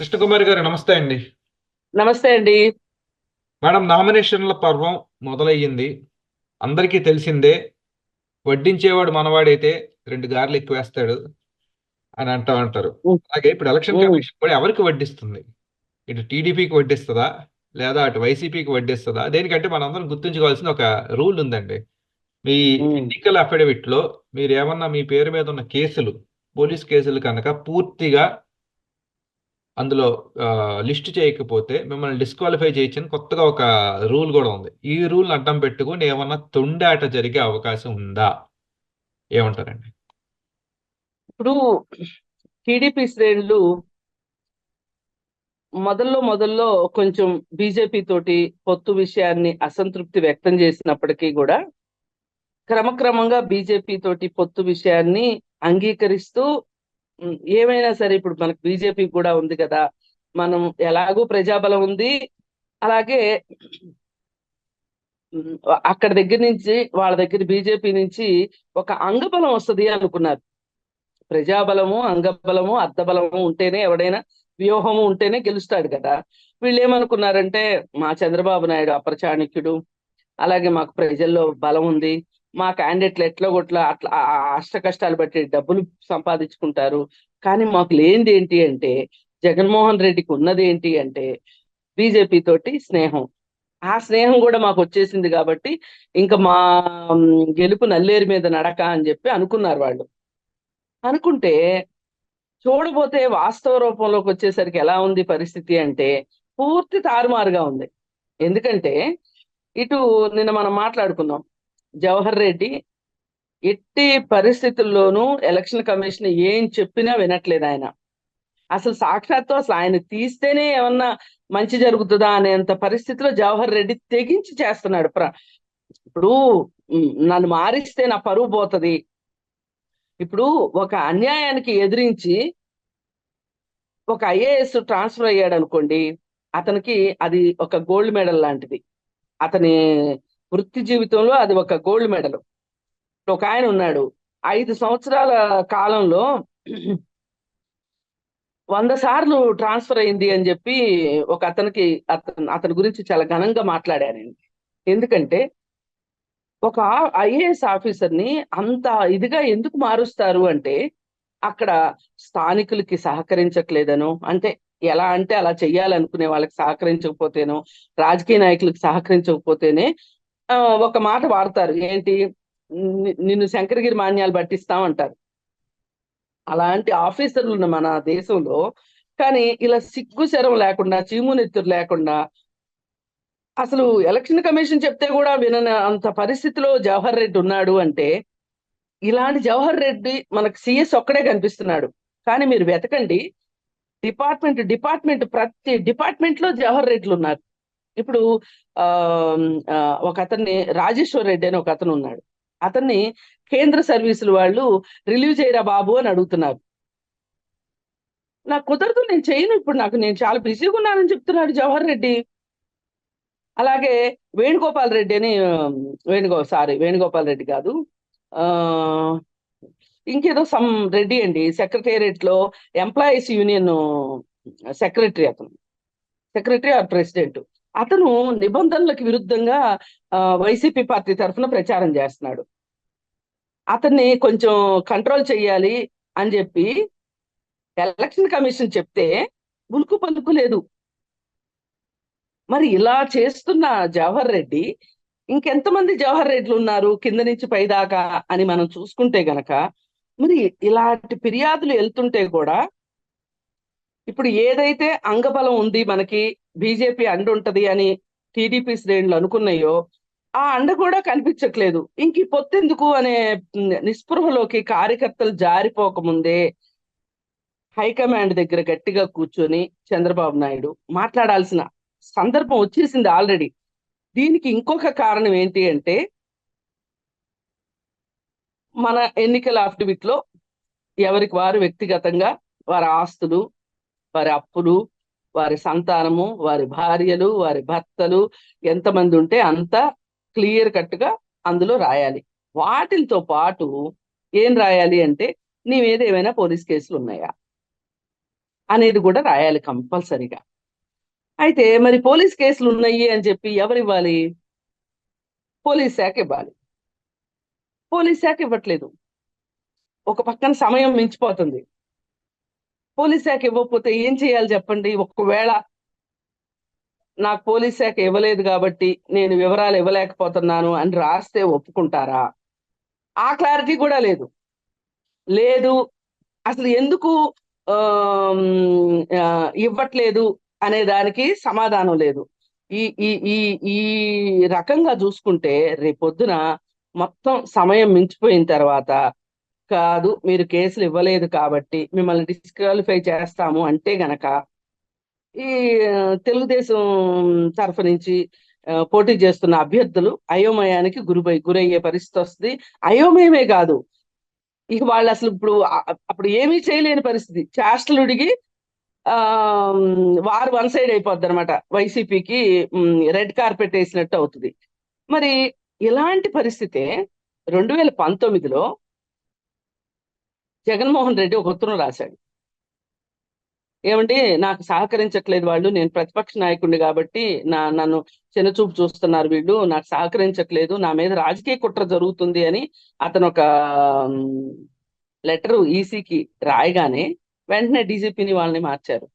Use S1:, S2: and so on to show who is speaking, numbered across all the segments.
S1: కృష్ణకుమారి గారు నమస్తే అండి.
S2: నమస్తే అండి.
S1: మేడం, నామినేషన్ల పర్వం మొదలయ్యింది. అందరికీ తెలిసిందే. వడ్డించేవాడు మనవాడైతే 2 గారెలు ఎక్కువేస్తాడు అని అంటా ఉంటారు.
S2: హ్మ్.
S1: అలాగే ఇప్పుడు ఎలక్షన్
S2: హ్మ్.
S1: కమిషన్ కూడా ఎవరికి వడ్డిస్తుంది? ఇటు టీడీపీకి వడ్డిస్తదా? లేదా అటు వైసీపీకి వడ్డిస్తదా? దేనికంటే మనందరం గుర్తుంచుకోవాల్సిన ఒక రూల్ ఉందండి. మీ
S2: హ్మ్.
S1: ఎన్నికల అఫిడవిట్‌లో మీరేమన్నా మీ పేరు మీద ఉన్న కేసులు, పోలీస్ కేసులు కనుక పూర్తిగా అందులో లిస్ట్ చేయకపోతే మిమ్మల్ని డిస్‌క్వాలిఫై చేయొచ్చని కొత్తగా ఒక రూల్ గూడా ఉంది. ఈ రూల్‌ని అడ్డం పెట్టుకొని ఏమన్నా తొండాట జరిగే అవకాశం ఉందా? ఏమంటారండి?
S2: ఇప్పుడు టీడీపీ శ్రేణులు మొదల్లో కొంచెం బీజేపీ తోటి పొత్తు విషయాన్ని అసంతృప్తి వ్యక్తం చేసినప్పటికీ కూడా క్రమక్రమంగా బీజేపీ తోటి పొత్తు విషయాన్ని అంగీకరిస్తూ ఏమైనా సరే ఇప్పుడు మనకు బీజేపీ కూడా ఉంది కదా, మనం ఎలాగూ ప్రజాబలం ఉంది, అలాగే ఉమ్, అక్కడ దగ్గర నుంచి వాళ్ళ దగ్గర బీజేపీ నుంచి ఒక అంగబలం వస్తది అనుకున్నారు. ప్రజాబలము, అంగబలము, అర్థబలము ఉంటేనే ఎవడైనా, వ్యూహము ఉంటేనే గెలుస్తాడు కదా. వీళ్ళు ఏమనుకున్నారంటే, మా చంద్రబాబు నాయుడు అప్రచాణిక్యుడు, అలాగే మాకు ప్రజల్లో బలం ఉంది, మా క్యాండిడేట్లు ఎట్లా కొట్లా అట్లా అష్ట కష్టాలు బట్టి డబ్బులు సంపాదించుకుంటారు, కానీ మాకు లేనిది ఏంటి అంటే, జగన్మోహన్ రెడ్డికి ఉన్నది ఏంటి అంటే బీజేపీ తోటి స్నేహం. ఆ స్నేహం కూడా మాకు వచ్చేసింది కాబట్టి ఇంకా మా గెలుపు నల్లేరు మీద నడక అని చెప్పి అనుకున్నారు వాళ్ళు. అనుకుంటే చూడబోతే వాస్తవ రూపంలోకి వచ్చేసరికి ఎలా ఉంది పరిస్థితి అంటే పూర్తి తారుమారుగా ఉంది. ఎందుకంటే ఇటు నిన్న మనం మాట్లాడుకున్నాం, జవహర్ రెడ్డి ఎట్టి పరిస్థితుల్లోనూ ఎలక్షన్ కమిషన్ ఏం చెప్పినా వినట్లేదు ఆయన. అసలు సాక్షాత్తు అసలు ఆయన తీస్తేనే ఏమన్నా మంచి జరుగుతుందా అనేంత పరిస్థితిలో జవహర్ రెడ్డి తెగించి చేస్తున్నాడు. ఇప్పుడు నన్ను మారిస్తే నా పరువు పోతది. ఇప్పుడు ఒక అన్యాయానికి ఎదిరించి ఒక ఐఏఎస్ ట్రాన్స్ఫర్ అయ్యాడు అనుకోండి, అతనికి అది ఒక గోల్డ్ మెడల్ లాంటిది. అతని వృత్తి జీవితంలో అది ఒక గోల్డ్ మెడల్. ఒక ఆయన ఉన్నాడు, 5 సంవత్సరాల కాలంలో 100 సార్లు ట్రాన్స్ఫర్ అయింది అని చెప్పి ఒక అతనికి అతని గురించి చాలా ఘనంగా మాట్లాడారండి. ఎందుకంటే ఒక ఐఏఎస్ ఆఫీసర్ ని అంత ఇదిగా ఎందుకు మారుస్తారు అంటే, అక్కడ స్థానికులకి సహకరించట్లేదనో, అంటే ఎలా అంటే అలా చెయ్యాలనుకునే వాళ్ళకి సహకరించకపోతేనో, రాజకీయ నాయకులకు సహకరించకపోతేనే ఆ, ఒక మాట వాడతారు ఏంటి, నిన్ను శంకరగిరి మాన్యాలు పట్టిస్తాం అంటారు. అలాంటి ఆఫీసర్లు ఉన్న మన దేశంలో, కానీ ఇలా సిగ్గు శరం లేకుండా, చీము నెత్తురు లేకుండా, అసలు ఎలక్షన్ కమిషన్ చెప్తే కూడా వినని అంత పరిస్థితిలో జవహర్ రెడ్డి ఉన్నాడు అంటే, ఇలాంటి జవహర్ రెడ్డి మనకు సిఎస్ ఒక్కడే కనిపిస్తున్నాడు. కానీ మీరు వెతకండి, డిపార్ట్మెంట్ ప్రతి డిపార్ట్మెంట్ లో జవహర్ రెడ్డిలు ఉన్నారు. ఇప్పుడు ఆ ఆ, ఒక అతన్ని రాజేశ్వర్ రెడ్డి అని ఒక అతను ఉన్నాడు. అతన్ని కేంద్ర సర్వీసులు వాళ్ళు రిలీవ్ చేయరా బాబు అని అడుగుతున్నారు. నాకు కుదరదు, నేను చేయను, ఇప్పుడు నేను చాలా బిజీగా ఉన్నానని చెప్తున్నాడు జవహర్ రెడ్డి. అలాగే వేణుగోపాల్ రెడ్డి అని వేణుగోపాల్ రెడ్డి కాదు, ఆ ఇంకేదో సమ్ రెడ్డి అండి, సెక్రటేరియట్ లో ఎంప్లాయీస్ యూనియన్ సెక్రటరీ, అతను సెక్రటరీ ఆర్ ప్రెసిడెంట్. అతను నిబంధనలకు విరుద్ధంగా వైసీపీ పార్టీ తరఫున ప్రచారం చేస్తున్నాడు. అతన్ని కొంచెం కంట్రోల్ చేయాలి అని చెప్పి ఎలక్షన్ కమిషన్ చెప్తే ఉలుకు పలుకు లేదు. మరి ఇలా చేస్తున్న జవహర్ రెడ్డి, ఇంకెంతమంది జవహర్ రెడ్డిలు ఉన్నారు కింద నుంచి పైదాకా అని మనం చూసుకుంటే గనక, మరి ఇలాంటి ఫిర్యాదులు వెళ్తుంటే కూడా ఇప్పుడు ఏదైతే అంగబలం ఉంది మనకి, బీజేపీ అండ ఉంటది అని టీడీపీ శ్రేణులు అనుకున్నాయో, ఆ అండ కూడా కనిపించట్లేదు. ఇంక ఈ పొత్తెందుకు అనే నిస్పృహలోకి కార్యకర్తలు జారిపోకముందే హైకమాండ్ దగ్గర గట్టిగా కూర్చొని చంద్రబాబు నాయుడు మాట్లాడాల్సిన సందర్భం వచ్చేసింది ఆల్రెడీ. దీనికి ఇంకొక కారణం ఏంటి అంటే, మన ఎన్నికల అఫిడవిట్ లో ఎవరికి వారు వ్యక్తిగతంగా వారి ఆస్తులు, వారి అప్పులు, వారి సంతానము, వారి భార్యలు, వారి భర్తలు ఎంతమంది ఉంటే అంత క్లియర్ కట్ గా అందులో రాయాలి. వాటితో పాటు ఏం రాయాలి అంటే, నీ మీద ఏమైనా పోలీస్ కేసులు ఉన్నాయా, అనేది కూడా రాయాలి కంపల్సరీగా. అయితే మరి పోలీస్ కేసులు ఉన్నాయి అని చెప్పి ఎవరు ఇవ్వాలి? పోలీస్ శాఖ ఇవ్వాలి. పోలీస్ శాఖ ఇవ్వట్లేదు. ఒక పక్కన సమయం మించిపోతుంది. పోలీస్ శాఖ ఇవ్వకపోతే ఏం చేయాలి చెప్పండి? ఒకవేళ నాకు పోలీస్ శాఖ ఇవ్వలేదు కాబట్టి నేను వివరాలు ఇవ్వలేకపోతున్నాను అని రాస్తే ఒప్పుకుంటారా? ఆ క్లారిటీ కూడా లేదు. లేదు, అసలు ఎందుకు ఆమ్, ఆ, ఇవ్వట్లేదు అనే దానికి సమాధానం లేదు. ఈ ఈ ఈ ఈ రకంగా చూసుకుంటే రేపొద్దున మొత్తం సమయం మించిపోయిన తర్వాత, కాదు మీరు కేసులు ఇవ్వలేదు కాబట్టి మిమ్మల్ని డిస్క్వాలిఫై చేస్తాము అంటే గనక ఈ తెలుగుదేశం తరఫు నుంచి పోటీ చేస్తున్న అభ్యర్థులు అయోమయానికి గురయ్యే పరిస్థితి వస్తుంది. అయోమయమే కాదు, ఇక వాళ్ళు అసలు అప్పుడు ఏమీ చేయలేని పరిస్థితి. చేష్టలుడిగి ఆ వారు వన్ సైడ్ అయిపోద్ది అనమాట. వైసీపీకి రెడ్ కార్పెట్ వేసినట్టు అవుతుంది. మరి ఇలాంటి పరిస్థితే 2019లో జగన్మోహన్ రెడ్డి ఒక ఉత్తరం రాశాడు. ఏమండి, నాకు సహకరించట్లేదు వాళ్ళు, నేను ప్రతిపక్ష నాయకుడిని కాబట్టి నన్ను చిన్నచూపు చూస్తున్నారు వీళ్ళు, నాకు సహకరించట్లేదు, నా మీద రాజకీయ కుట్ర జరుగుతుంది అని అతను ఒక లెటర్ ఈసీకి రాయగానే వెంటనే డీజీపీని వాళ్ళని మార్చారు.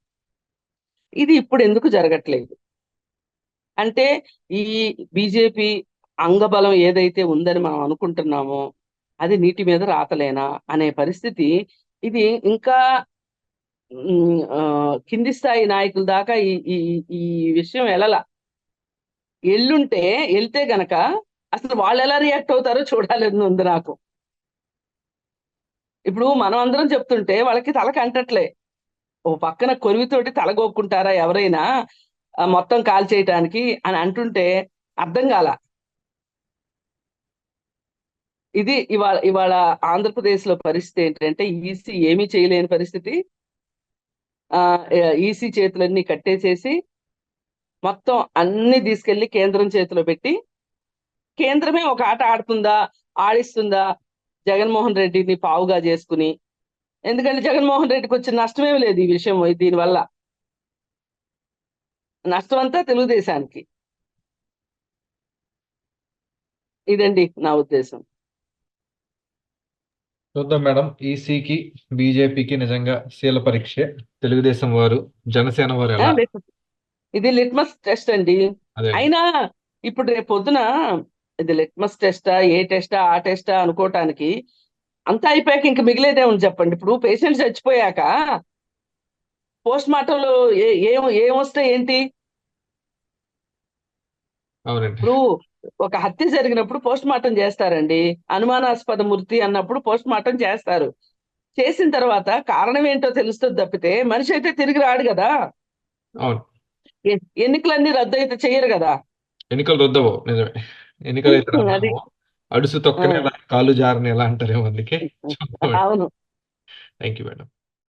S2: ఇది ఇప్పుడు ఎందుకు జరగట్లేదు అంటే, ఈ బీజేపీ అంగబలం ఏదైతే ఉందని మనం అనుకుంటున్నామో అది నీటి మీద రాతలేనా అనే పరిస్థితి. ఇది ఇంకా కింది స్థాయి నాయకుల దాకా ఈ ఈ ఈ విషయం వెళ్తే గనక అసలు వాళ్ళు ఎలా రియాక్ట్ అవుతారో చూడాలని ఉంది నాకు. ఇప్పుడు మనం అందరం చెప్తుంటే వాళ్ళకి తలకి అంటట్లే. ఓ పక్కన కొరివితోటి తలగొక్కుంటారా ఎవరైనా మొత్తం కాల్ చేయటానికి అని అంటుంటే అర్థం కాల. ఇది ఇవాళ ఆంధ్రప్రదేశ్ లో పరిస్థితి ఏంటంటే ఈసీ ఏమీ చేయలేని పరిస్థితి. ఈసీ చేతులన్నీ కట్టేసేసి మొత్తం అన్ని తీసుకెళ్లి కేంద్రం చేతిలో పెట్టి, కేంద్రమే ఒక ఆట ఆడిస్తుందా జగన్మోహన్ రెడ్డిని పావుగా చేసుకుని. ఎందుకంటే జగన్మోహన్ రెడ్డికి వచ్చిన నష్టమేమి లేదు ఈ విషయం. దీనివల్ల నష్టం అంతా తెలుగుదేశానికి. ఇదండి నా ఉద్దేశం.
S1: చూద్దాం మేడం, ఈసీకి బీజేపీకి నిజంగా శీల పరీక్ష. తెలుగుదేశం వారు, జనసేన వారు ఎలా?
S2: ఇది లిట్మస్ టెస్ట్ అండి.
S1: అదే
S2: అయినా ఇప్పుడు రేపు పొద్దున ఇది లిట్మస్ టెస్టా, ఏ టెస్టా, ఆ టెస్టా అనుకోవటానికి అంతా అయిపోయాక ఇంక మిగిలేదే ఉంది చెప్పండి. ఇప్పుడు పేషెంట్ చచ్చిపోయాక పోస్ట్ మార్టంలో ఏమొస్తే ఏంటి?
S1: అవునండి.
S2: ఇప్పుడు ఒక హత్య జరిగినప్పుడు పోస్ట్ మార్టం చేస్తారండి. అనుమానాస్పద మృతి అన్నప్పుడు పోస్ట్ మార్టం చేస్తారు. చేసిన తర్వాత కారణం ఏంటో తెలుస్తుంది తప్పితే మనిషి అయితే తిరిగి రాడు కదా.
S1: అవును,
S2: ఎన్నికలన్నీ రద్దు అయితే చెయ్యరు కదా.
S1: ఎన్నికలు రద్దవు, నిజమే. ఎన్నికలు అయితే
S2: అది
S1: రద్దవు. అడుసు తొక్కని ఎలా, కాలు జారని ఎలా అంటారేమో. అందుకే చూద్దాం.
S2: అవును.
S1: Thank you madam.